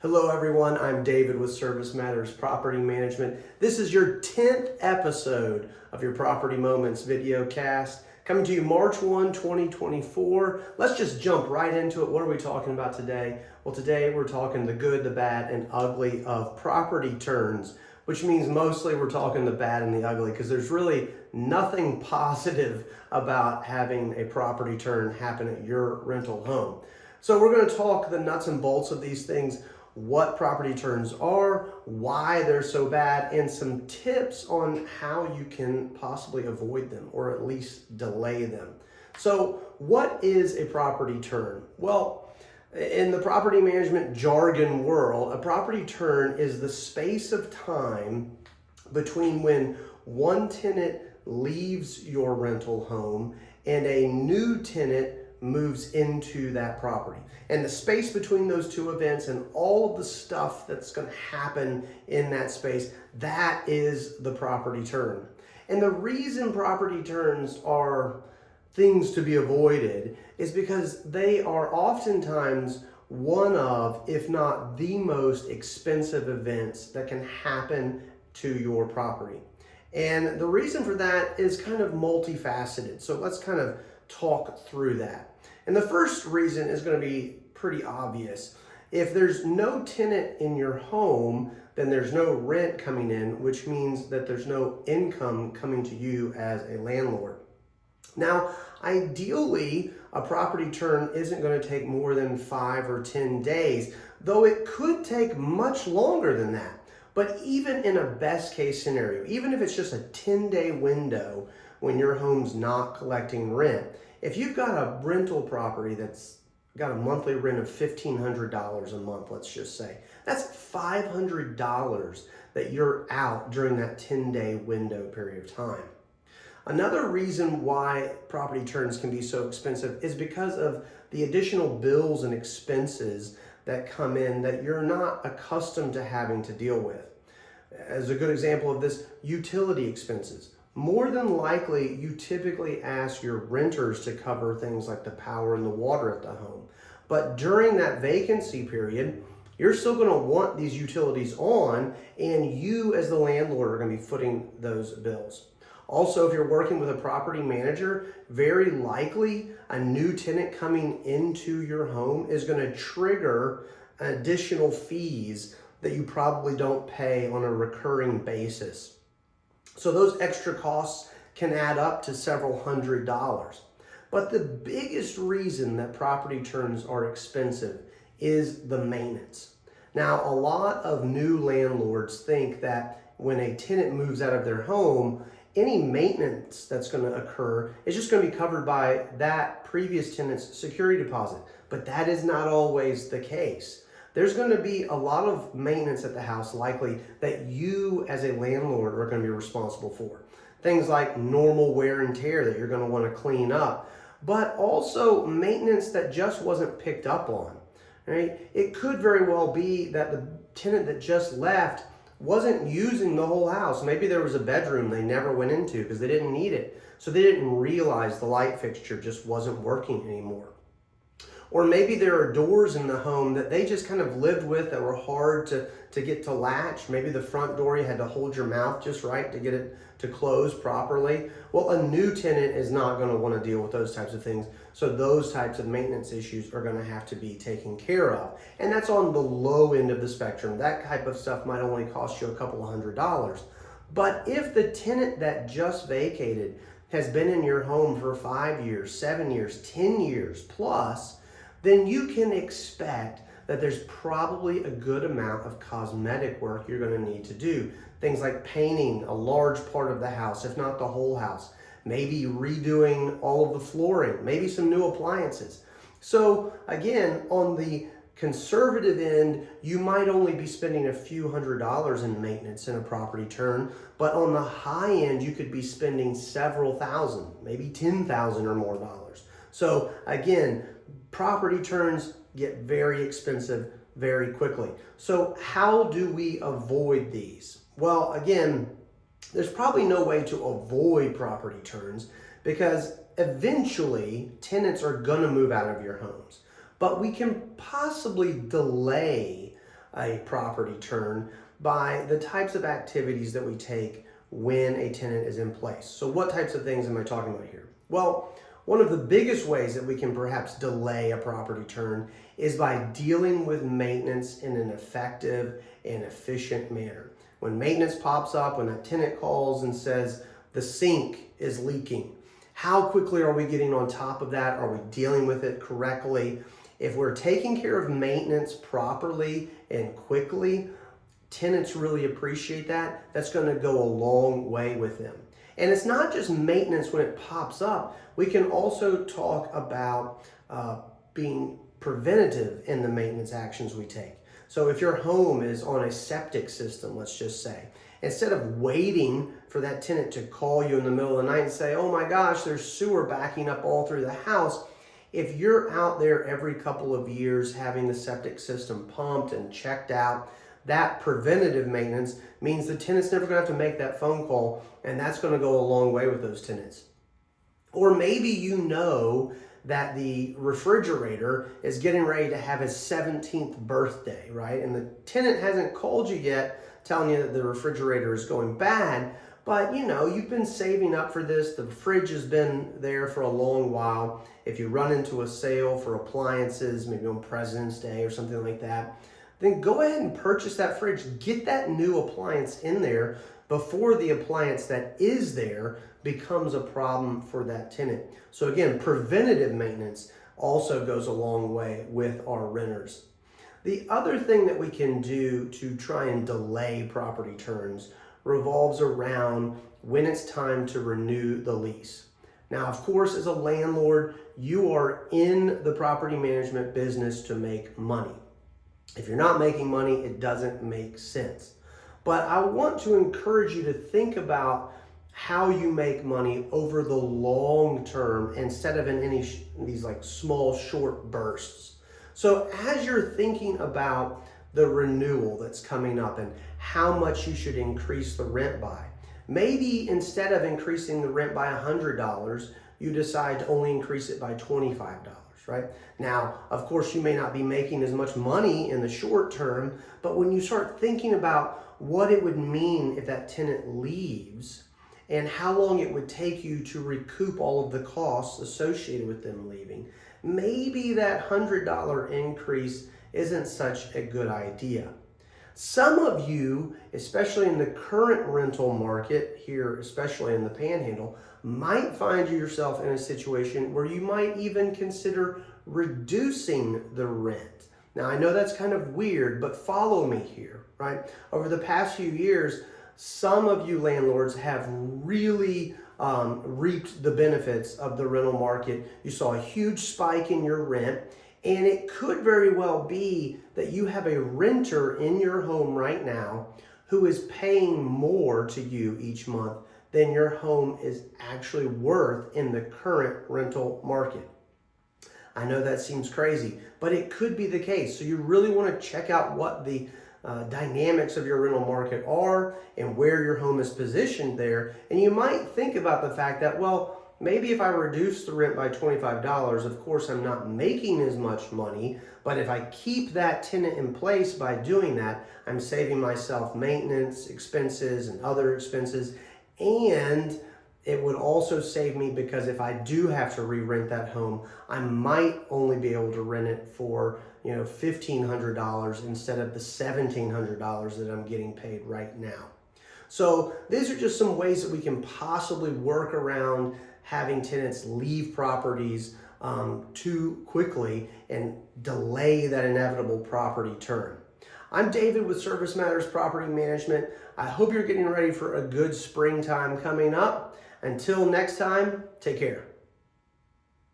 Hello everyone, I'm David with Service Matters Property Management. This is your 10th episode of your Property Moments video cast, coming to you March 1, 2024. Let's just jump right into it. What are we talking about today? Well, today we're talking the good, the bad, and ugly of property turns, which means mostly we're talking the bad and the ugly because there's really nothing positive about having a property turn happen at your rental home. So we're going to talk the nuts and bolts of these things, what property turns are, why they're so bad, and some tips on how you can possibly avoid them or at least delay them. So what is a property turn? Well, in the property management jargon world, a property turn is the space of time between when one tenant leaves your rental home and a new tenant moves into that property. And the space between those two events and all of the stuff that's going to happen in that space, that is the property turn. And the reason property turns are things to be avoided is because they are oftentimes one of, if not the most expensive events that can happen to your property. And the reason for that is kind of multifaceted. So let's kind of talk through that. And the first reason is going to be pretty obvious. If there's no tenant in your home, then there's no rent coming in, which means that there's no income coming to you as a landlord. Now, ideally, a property turn isn't going to take more than 5 or 10 days, though it could take much longer than that. But even in a best case scenario, even if it's just a 10-day window when your home's not collecting rent, if you've got a rental property that's got a monthly rent of $1,500 a month, let's just say, that's $500 that you're out during that 10-day window period of time. Another reason why property turns can be so expensive is because of the additional bills and expenses that come in that you're not accustomed to having to deal with. As a good example of this, utility expenses. More than likely, you typically ask your renters to cover things like the power and the water at the home. But during that vacancy period, you're still going to want these utilities on, and you as the landlord are going to be footing those bills. Also, if you're working with a property manager, very likely a new tenant coming into your home is going to trigger additional fees that you probably don't pay on a recurring basis. So those extra costs can add up to several $100s. But the biggest reason that property turns are expensive is the maintenance. Now, a lot of new landlords think that when a tenant moves out of their home, any maintenance that's going to occur is just going to be covered by that previous tenant's security deposit. But that is not always the case. There's going to be a lot of maintenance at the house likely that you as a landlord are going to be responsible for. Things like normal wear and tear that you're going to want to clean up, but also maintenance that just wasn't picked up on. Right? It could very well be that the tenant that just left wasn't using the whole house. Maybe there was a bedroom they never went into because they didn't need it. So they didn't realize the light fixture just wasn't working anymore. Or maybe there are doors in the home that they just kind of lived with that were hard to get to latch. Maybe the front door, you had to hold your mouth just right to get it to close properly. Well, a new tenant is not going to want to deal with those types of things. So those types of maintenance issues are going to have to be taken care of. And that's on the low end of the spectrum. That type of stuff might only cost you a couple of $100s. But if the tenant that just vacated has been in your home for 5 years, 7 years, 10 years plus, then you can expect that there's probably a good amount of cosmetic work you're going to need to do. Things like painting a large part of the house, if not the whole house. Maybe redoing all of the flooring, maybe some new appliances. So again, on the conservative end, you might only be spending a few $100s in maintenance in a property turn, but on the high end, you could be spending several thousand, maybe $10,000 or more dollars. So again, property turns get very expensive very quickly. So how do we avoid these? Well, again, there's probably no way to avoid property turns because eventually tenants are going to move out of your homes. But we can possibly delay a property turn by the types of activities that we take when a tenant is in place. So what types of things am I talking about here? Well, one of the biggest ways that we can perhaps delay a property turn is by dealing with maintenance in an effective and efficient manner. When maintenance pops up, when a tenant calls and says the sink is leaking, how quickly are we getting on top of that? Are we dealing with it correctly? If we're taking care of maintenance properly and quickly, tenants really appreciate that. That's going to go a long way with them. And it's not just maintenance when it pops up. We can also talk about being preventative in the maintenance actions we take. So if your home is on a septic system, let's just say, instead of waiting for that tenant to call you in the middle of the night and say, oh my gosh, there's sewer backing up all through the house, if you're out there every couple of years having the septic system pumped and checked out, that preventative maintenance means the tenant's never going to have to make that phone call, and that's going to go a long way with those tenants. Or maybe you know that the refrigerator is getting ready to have his 17th birthday, right? And the tenant hasn't called you yet telling you that the refrigerator is going bad, but you know, you've been saving up for this. The fridge has been there for a long while. If you run into a sale for appliances, maybe on President's Day or something like that, then go ahead and purchase that fridge. Get that new appliance in there before the appliance that is there becomes a problem for that tenant. So again, preventative maintenance also goes a long way with our renters. The other thing that we can do to try and delay property turns revolves around when it's time to renew the lease. Now, of course, as a landlord, you are in the property management business to make money. If you're not making money, it doesn't make sense. But I want to encourage you to think about how you make money over the long term instead of in these like small short bursts. So as you're thinking about the renewal that's coming up and how much you should increase the rent by, maybe instead of increasing the rent by $100, you decide to only increase it by $25. Right? Now, of course, you may not be making as much money in the short term, but when you start thinking about what it would mean if that tenant leaves and how long it would take you to recoup all of the costs associated with them leaving, maybe that $100 increase isn't such a good idea. Some of you, especially in the current rental market here, especially in the Panhandle, might find yourself in a situation where you might even consider reducing the rent. Now, I know that's kind of weird, but follow me here, right? Over the past few years, some of you landlords have really reaped the benefits of the rental market. You saw a huge spike in your rent, and it could very well be that you have a renter in your home right now who is paying more to you each month than your home is actually worth in the current rental market. I know that seems crazy, but it could be the case. So you really want to check out what the dynamics of your rental market are and where your home is positioned there. And you might think about the fact that, well, maybe if I reduce the rent by $25, of course I'm not making as much money, but if I keep that tenant in place by doing that, I'm saving myself maintenance expenses and other expenses, and it would also save me because if I do have to re-rent that home, I might only be able to rent it for $1,500 instead of the $1,700 that I'm getting paid right now. So these are just some ways that we can possibly work around having tenants leave properties too quickly and delay that inevitable property turn. I'm David with Service Matters Property Management. I hope you're getting ready for a good springtime coming up. Until next time, take care.